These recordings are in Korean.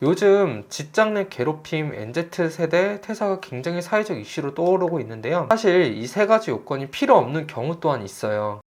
요즘 직장 내 괴롭힘, MZ세대 퇴사가 굉장히 사회적 이슈로 떠오르고 있는데요. 사실 이 세 가지 요건이 필요 없는 경우 또한 있어요.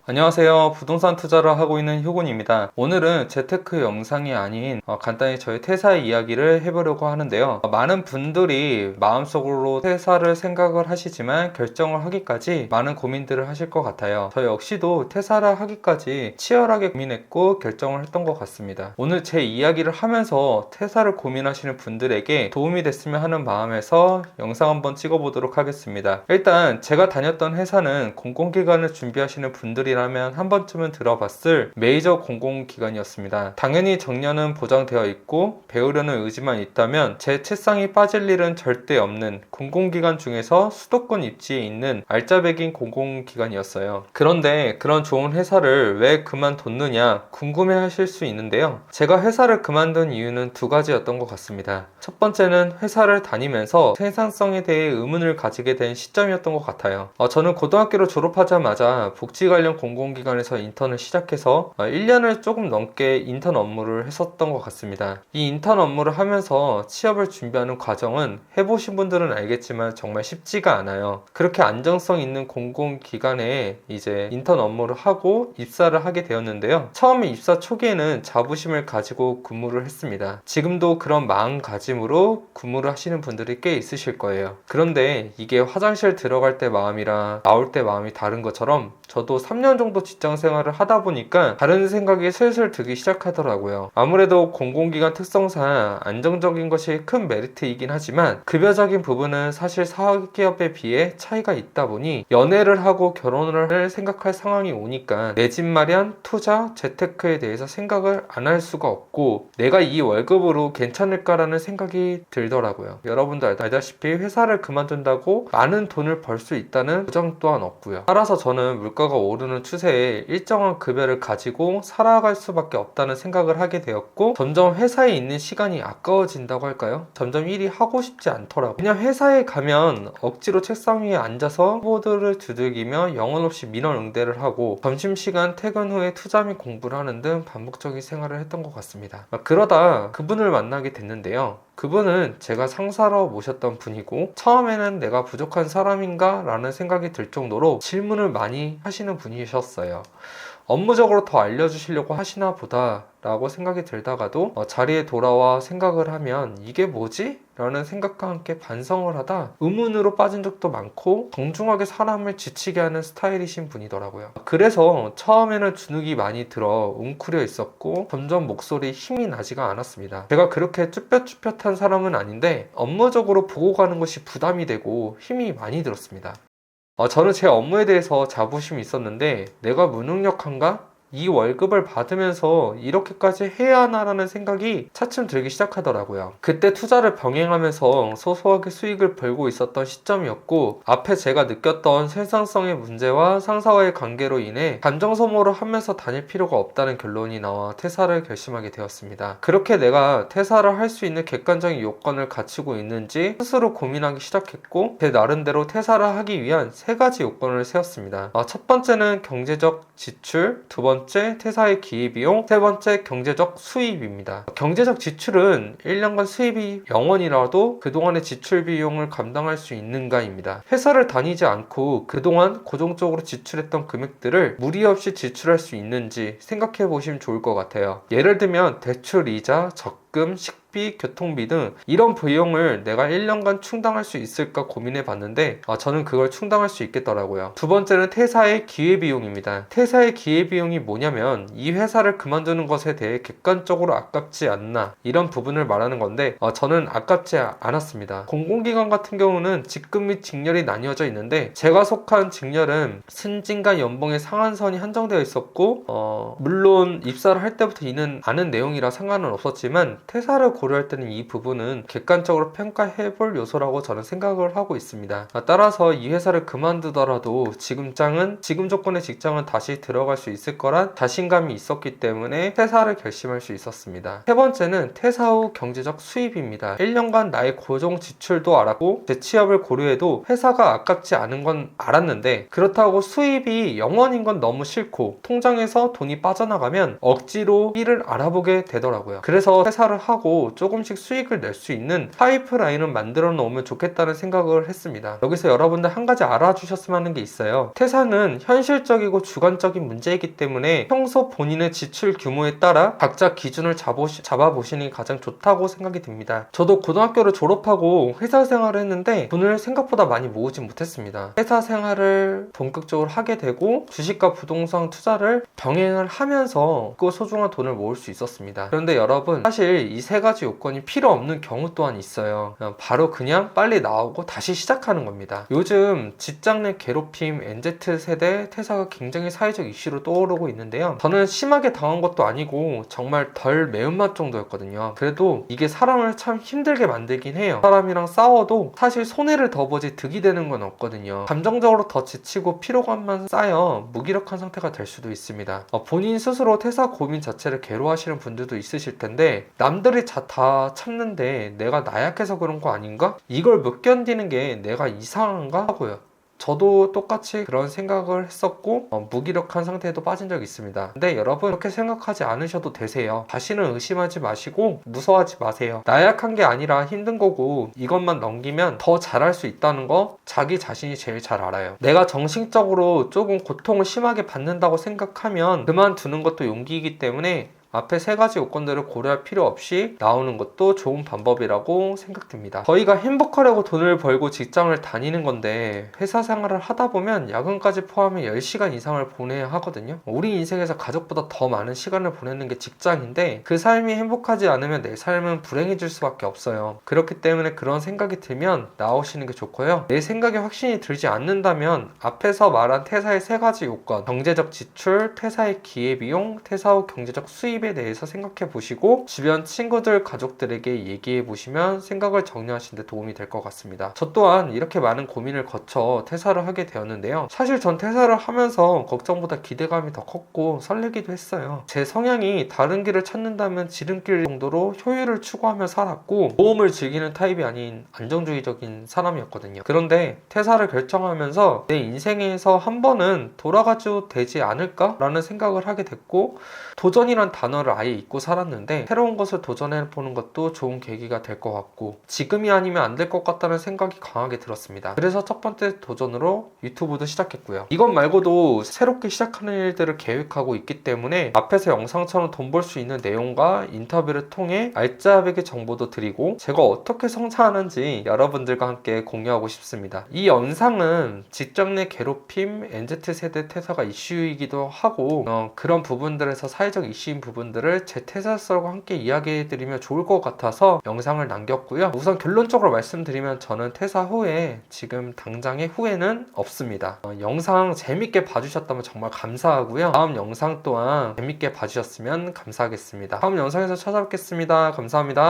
안녕하세요. 부동산 투자를 하고 있는 효곤입니다. 오늘은 재테크 영상이 아닌 간단히 저의 퇴사 이야기를 해보려고 하는데요. 많은 분들이 마음속으로 퇴사를 생각을 하시지만 결정을 하기까지 많은 고민들을 하실 것 같아요. 저 역시도 퇴사를 하기까지 치열하게 고민했고 결정을 했던 것 같습니다. 오늘 제 이야기를 하면서 퇴사를 고민하시는 분들에게 도움이 됐으면 하는 마음에서 영상 한번 찍어보도록 하겠습니다. 일단 제가 다녔던 회사는 공공기관을 준비하시는 분들이라면 한 번쯤은 들어봤을 메이저 공공기관이었습니다. 당연히 정년은 보장되어 있고 배우려는 의지만 있다면 제 책상이 빠질 일은 절대 없는 공공기관 중에서 수도권 입지에 있는 알짜배기인 공공기관이었어요. 그런데 그런 좋은 회사를 왜 그만뒀느냐 궁금해 하실 수 있는데요. 제가 회사를 그만둔 이유는 두 가지였던 것 같습니다. 첫 번째는 회사를 다니면서 생산성에 대해 의문을 가지게 된 시점이었던 것 같아요. 저는 고등학교를 졸업하자마자 복지 관련 공공기관에서 인턴을 시작해서 1년을 조금 넘게 인턴 업무를 했었던 것 같습니다. 이 인턴 업무를 하면서 취업을 준비하는 과정은 해보신 분들은 알겠지만 정말 쉽지가 않아요. 그렇게 안정성 있는 공공기관에 이제 인턴 업무를 하고 입사를 하게 되었는데요. 처음에 입사 초기에는 자부심을 가지고 근무를 했습니다. 지금도 그런 마음가짐으로 근무를 하시는 분들이 꽤 있으실 거예요. 그런데 이게 화장실 들어갈 때 마음이랑 나올 때 마음이 다른 것처럼 저도 3년 정도 직장 생활을 하다 보니까 다른 생각이 슬슬 들기 시작하더라고요. 아무래도 공공기관 특성상 안정적인 것이 큰 메리트이긴 하지만 급여적인 부분은 사실 사기업에 비해 차이가 있다 보니 연애를 하고 결혼을 생각할 상황이 오니까 내 집 마련, 투자, 재테크에 대해서 생각을 안 할 수가 없고 내가 이 월급으로 괜찮을까라는 생각이 들더라고요. 여러분도 알다시피 회사를 그만둔다고 많은 돈을 벌 수 있다는 보장 또한 없고요. 따라서 저는 물가가 오르는 추세에 일정한 급여를 가지고 살아갈 수밖에 없다는 생각을 하게 되었고 점점 회사에 있는 시간이 아까워진다고 할까요? 점점 일이 하고 싶지 않더라고요. 그냥 회사에 가면 억지로 책상 위에 앉아서 키보드를 두들기며 영혼 없이 민원 응대를 하고 점심시간 퇴근 후에 투자 및 공부를 하는 등 반복적인 생활을 했던 것 같습니다. 그러다 그분을 만나게 됐는데요. 그분은 제가 상사로 모셨던 분이고 처음에는 내가 부족한 사람인가? 라는 생각이 들 정도로 질문을 많이 하시는 분이셨어요. 업무적으로 더 알려주시려고 하시나 보다 라고 생각이 들다가도 자리에 돌아와 생각을 하면 이게 뭐지? 라는 생각과 함께 반성을 하다 의문으로 빠진 적도 많고 정중하게 사람을 지치게 하는 스타일이신 분이더라고요. 그래서 처음에는 주눅이 많이 들어 웅크려 있었고 점점 목소리에 힘이 나지가 않았습니다. 제가 그렇게 쭈뼛쭈뼛한 사람은 아닌데 업무적으로 보고 가는 것이 부담이 되고 힘이 많이 들었습니다. 저는 제 업무에 대해서 자부심이 있었는데 내가 무능력한가? 이 월급을 받으면서 이렇게까지 해야 하나라는 생각이 차츰 들기 시작하더라고요. 그때 투자를 병행하면서 소소하게 수익을 벌고 있었던 시점이었고 앞에 제가 느꼈던 생산성의 문제와 상사와의 관계로 인해 감정 소모를 하면서 다닐 필요가 없다는 결론이 나와 퇴사를 결심하게 되었습니다. 그렇게 내가 퇴사를 할 수 있는 객관적인 요건을 갖추고 있는지 스스로 고민하기 시작했고 제 나름대로 퇴사를 하기 위한 세 가지 요건을 세웠습니다. 첫 번째는 경제적 지출, 두 번째 퇴사의 기회비용, 세 번째 경제적 수입입니다. 경제적 지출은 1년간 수입이 0원이라도 그동안의 지출 비용을 감당할 수 있는가입니다. 회사를 다니지 않고 그동안 고정적으로 지출했던 금액들을 무리 없이 지출할 수 있는지 생각해 보시면 좋을 것 같아요. 예를 들면 대출 이자, 적금, 식비, 교통비 등 이런 비용을 내가 1년간 충당할 수 있을까 고민해 봤는데 저는 그걸 충당할 수 있겠더라고요. 두 번째는 퇴사의 기회비용입니다. 퇴사의 기회비용이 뭐냐면 이 회사를 그만두는 것에 대해 객관적으로 아깝지 않나 이런 부분을 말하는 건데 저는 아깝지 않았습니다. 공공기관 같은 경우는 직급 및 직렬이 나뉘어져 있는데 제가 속한 직렬은 승진과 연봉의 상한선이 한정되어 있었고 물론 입사를 할 때부터 이는 아는 내용이라 상관은 없었지만 퇴사를 고려할 때는 이 부분은 객관적으로 평가해 볼 요소라고 저는 생각을 하고 있습니다. 따라서 이 회사를 그만두더라도 지금 조건의 직장은 다시 들어갈 수 있을 거란 자신감이 있었기 때문에 퇴사를 결심할 수 있었습니다. 세 번째는 퇴사 후 경제적 수입입니다. 1년간 나의 고정 지출도 알았고 재취업을 고려해도 회사가 아깝지 않은 건 알았는데, 그렇다고 수입이 영원인 건 너무 싫고 통장에서 돈이 빠져나가면 억지로 일을 알아보게 되더라고요. 그래서 퇴사를 하고 조금씩 수익을 낼 수 있는 파이프라인을 만들어 놓으면 좋겠다는 생각을 했습니다. 여기서 여러분들 한 가지 알아주셨으면 하는 게 있어요. 퇴사는 현실적이고 주관적인 문제이기 때문에 평소 본인의 지출 규모에 따라 각자 기준을 잡아보시는 게 가장 좋다고 생각이 듭니다. 저도 고등학교를 졸업하고 회사 생활을 했는데 돈을 생각보다 많이 모으진 못했습니다. 회사 생활을 본격적으로 하게 되고 주식과 부동산 투자를 병행을 하면서 그 소중한 돈을 모을 수 있었습니다. 그런데 여러분, 사실 이 세 가지 요건이 필요 없는 경우 또한 있어요. 바로 그냥 빨리 나오고 다시 시작하는 겁니다. 요즘 직장 내 괴롭힘, MZ세대 퇴사가 굉장히 사회적 이슈로 떠오르고 있는데요. 저는 심하게 당한 것도 아니고 정말 덜 매운맛 정도였거든요. 그래도 이게 사람을 참 힘들게 만들긴 해요. 사람이랑 싸워도 사실 손해를 더 보지 득이 되는 건 없거든요. 감정적으로 더 지치고 피로감만 쌓여 무기력한 상태가 될 수도 있습니다. 본인 스스로 퇴사 고민 자체를 괴로워하시는 분들도 있으실 텐데, 남들이 다 참는데 내가 나약해서 그런 거 아닌가? 이걸 못 견디는 게 내가 이상한가? 하고요. 저도 똑같이 그런 생각을 했었고 무기력한 상태에도 빠진 적이 있습니다. 근데 여러분, 그렇게 생각하지 않으셔도 되세요. 자신을 의심하지 마시고 무서워하지 마세요. 나약한 게 아니라 힘든 거고, 이것만 넘기면 더 잘할 수 있다는 거 자기 자신이 제일 잘 알아요. 내가 정신적으로 조금 고통을 심하게 받는다고 생각하면 그만두는 것도 용기이기 때문에 앞에 세 가지 요건들을 고려할 필요 없이 나오는 것도 좋은 방법이라고 생각됩니다. 저희가 행복하려고 돈을 벌고 직장을 다니는 건데, 회사 생활을 하다 보면 야근까지 포함해 10시간 이상을 보내야 하거든요. 우리 인생에서 가족보다 더 많은 시간을 보내는 게 직장인데, 그 삶이 행복하지 않으면 내 삶은 불행해질 수밖에 없어요. 그렇기 때문에 그런 생각이 들면 나오시는 게 좋고요. 내 생각에 확신이 들지 않는다면 앞에서 말한 퇴사의 세 가지 요건, 경제적 지출, 퇴사의 기회비용, 퇴사 후 경제적 수입 에 대해서 생각해 보시고 주변 친구들, 가족들에게 얘기해 보시면 생각을 정리하시는 데 도움이 될 것 같습니다. 저 또한 이렇게 많은 고민을 거쳐 퇴사를 하게 되었는데요. 사실 전 퇴사를 하면서 걱정보다 기대감이 더 컸고 설레기도 했어요. 제 성향이 다른 길을 찾는다면 지름길 정도로 효율을 추구하며 살았고, 모험을 즐기는 타입이 아닌 안정주의적인 사람이었거든요. 그런데 퇴사를 결정하면서 내 인생에서 한 번은 돌아가도 되지 않을까? 라는 생각을 하게 됐고, 도전이란 단어를 아예 잊고 살았는데 새로운 것을 도전해보는 것도 좋은 계기가 될 것 같고, 지금이 아니면 안 될 것 같다는 생각이 강하게 들었습니다. 그래서 첫 번째 도전으로 유튜브도 시작했고요. 이것 말고도 새롭게 시작하는 일들을 계획하고 있기 때문에 앞에서 영상처럼 돈 벌 수 있는 내용과 인터뷰를 통해 알짜배기 정보도 드리고 제가 어떻게 성장하는지 여러분들과 함께 공유하고 싶습니다. 이 영상은 직장 내 괴롭힘, MZ세대 퇴사가 이슈이기도 하고 그런 부분들에서 사회적 이슈인 부분들을 제 퇴사설과 함께 이야기해드리면 좋을 것 같아서 영상을 남겼고요. 우선 결론적으로 말씀드리면 저는 퇴사 후에 지금 당장의 후회는 없습니다. 영상 재밌게 봐주셨다면 정말 감사하고요. 다음 영상 또한 재밌게 봐주셨으면 감사하겠습니다. 다음 영상에서 찾아뵙겠습니다. 감사합니다.